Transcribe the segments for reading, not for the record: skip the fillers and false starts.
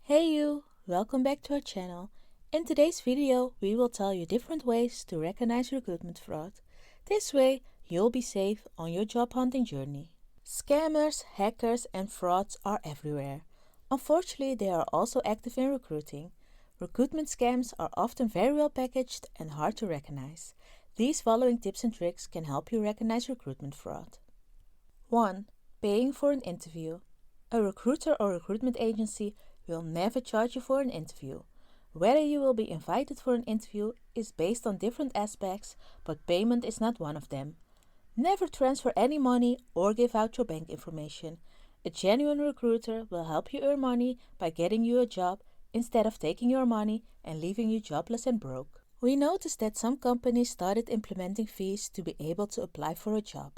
Hey you! Welcome back to our channel. In today's video, we will tell you different ways to recognize recruitment fraud. This way, you'll be safe on your job hunting journey. Scammers, hackers and frauds are everywhere. Unfortunately, they are also active in recruiting. Recruitment scams are often very well packaged and hard to recognize. These following tips and tricks can help you recognize recruitment fraud. 1. Paying for an interview. A recruiter or recruitment agency will never charge you for an interview. Whether you will be invited for an interview is based on different aspects, but payment is not one of them. Never transfer any money or give out your bank information. A genuine recruiter will help you earn money by getting you a job instead of taking your money and leaving you jobless and broke. We noticed that some companies started implementing fees to be able to apply for a job.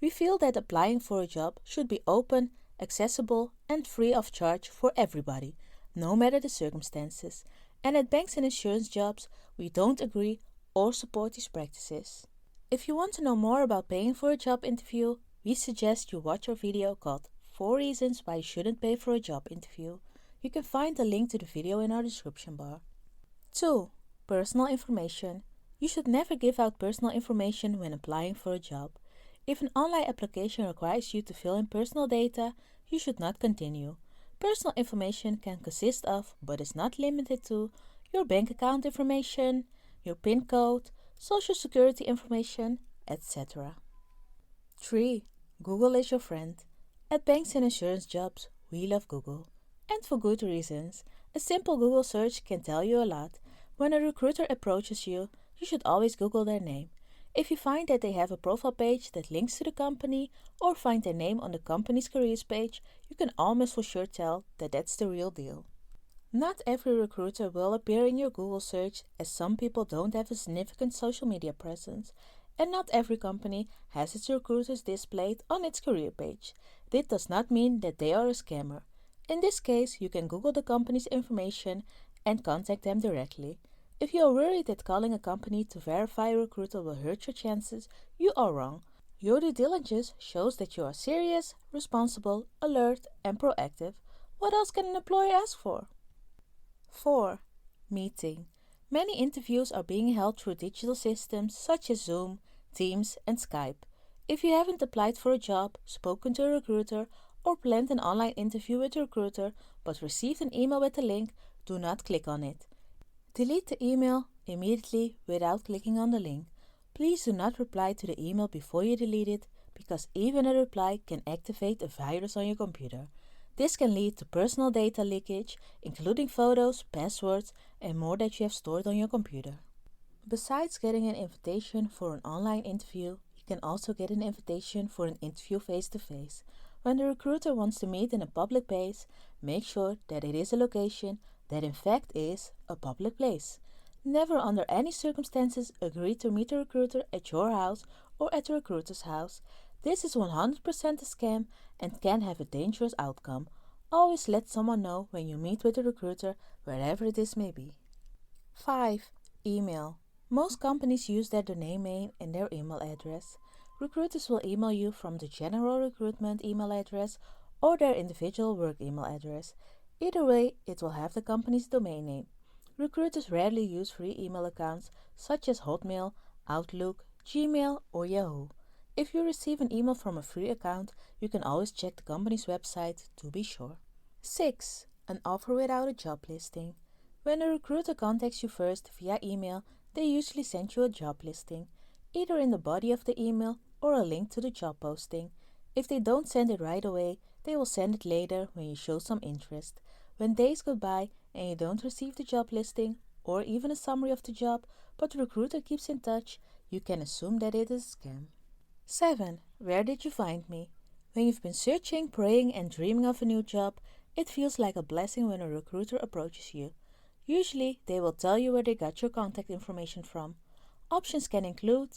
We feel that applying for a job should be open, accessible and free of charge for everybody, no matter the circumstances. And at banks and insurance jobs, we don't agree or support these practices. If you want to know more about paying for a job interview, we suggest you watch our video called 4 Reasons Why You Shouldn't Pay for a Job Interview. You can find the link to the video in our description bar. 2. Personal information. You should never give out personal information when applying for a job. If an online application requires you to fill in personal data, you should not continue. Personal information can consist of, but is not limited to, your bank account information, your PIN code, social security information, etc. 3. Google is your friend. At banks and insurance jobs, we love Google. And for good reasons. A simple Google search can tell you a lot. When a recruiter approaches you, you should always Google their name. If you find that they have a profile page that links to the company or find their name on the company's careers page, you can almost for sure tell that that's the real deal. Not every recruiter will appear in your Google search, as some people don't have a significant social media presence, and not every company has its recruiters displayed on its career page. This does not mean that they are a scammer. In this case, you can Google the company's information and contact them directly. If you are worried that calling a company to verify a recruiter will hurt your chances, you are wrong. Your due diligence shows that you are serious, responsible, alert, and proactive. What else can an employer ask for? 4. Meeting. Many interviews are being held through digital systems such as Zoom, Teams, and Skype. If you haven't applied for a job, spoken to a recruiter, or planned an online interview with a recruiter but received an email with a link, do not click on it. Delete the email immediately without clicking on the link. Please do not reply to the email before you delete it, because even a reply can activate a virus on your computer. This can lead to personal data leakage, including photos, passwords, and more that you have stored on your computer. Besides getting an invitation for an online interview, you can also get an invitation for an interview face-to-face. When the recruiter wants to meet in a public place, make sure that it is a location that in fact is a public place. Never under any circumstances agree to meet a recruiter at your house or at the recruiter's house. This is 100% a scam and can have a dangerous outcome. Always let someone know when you meet with a recruiter, wherever this may be. 5. Email. Most companies use their domain name and their email address. Recruiters will email you from the general recruitment email address or their individual work email address. Either way, it will have the company's domain name. Recruiters rarely use free email accounts such as Hotmail, Outlook, Gmail, or Yahoo. If you receive an email from a free account, you can always check the company's website to be sure. 6. An offer without a job listing. When a recruiter contacts you first via email, they usually send you a job listing, either in the body of the email or a link to the job posting. If they don't send it right away, they will send it later when you show some interest. When days go by and you don't receive the job listing or even a summary of the job, but the recruiter keeps in touch, you can assume that it is a scam. 7. Where did you find me? When you've been searching, praying and dreaming of a new job, it feels like a blessing when a recruiter approaches you. Usually, they will tell you where they got your contact information from. Options can include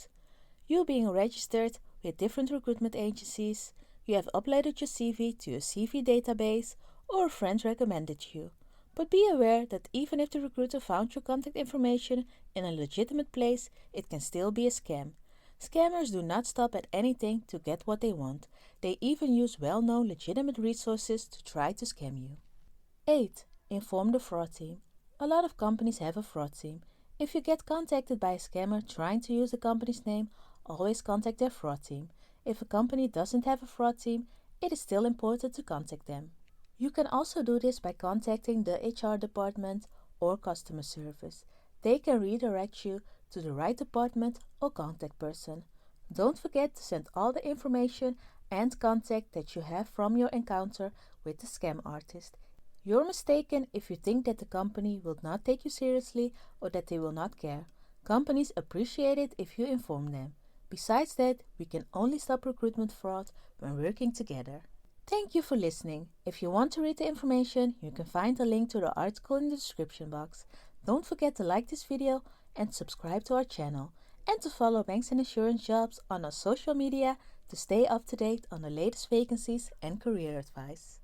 you being registered with different recruitment agencies, you have uploaded your CV to a CV database, or a friend recommended you. But be aware that even if the recruiter found your contact information in a legitimate place, it can still be a scam. Scammers do not stop at anything to get what they want. They even use well-known legitimate resources to try to scam you. 8. Inform the fraud team. A lot of companies have a fraud team. If you get contacted by a scammer trying to use the company's name, always contact their fraud team. If a company doesn't have a fraud team, it is still important to contact them. You can also do this by contacting the HR department or customer service. They can redirect you to the right department or contact person. Don't forget to send all the information and contact that you have from your encounter with the scam artist. You're mistaken if you think that the company will not take you seriously or that they will not care. Companies appreciate it if you inform them. Besides that, we can only stop recruitment fraud when working together. Thank you for listening. If you want to read the information, you can find a link to the article in the description box. Don't forget to like this video and subscribe to our channel, and to follow banks and insurance jobs on our social media to stay up to date on the latest vacancies and career advice.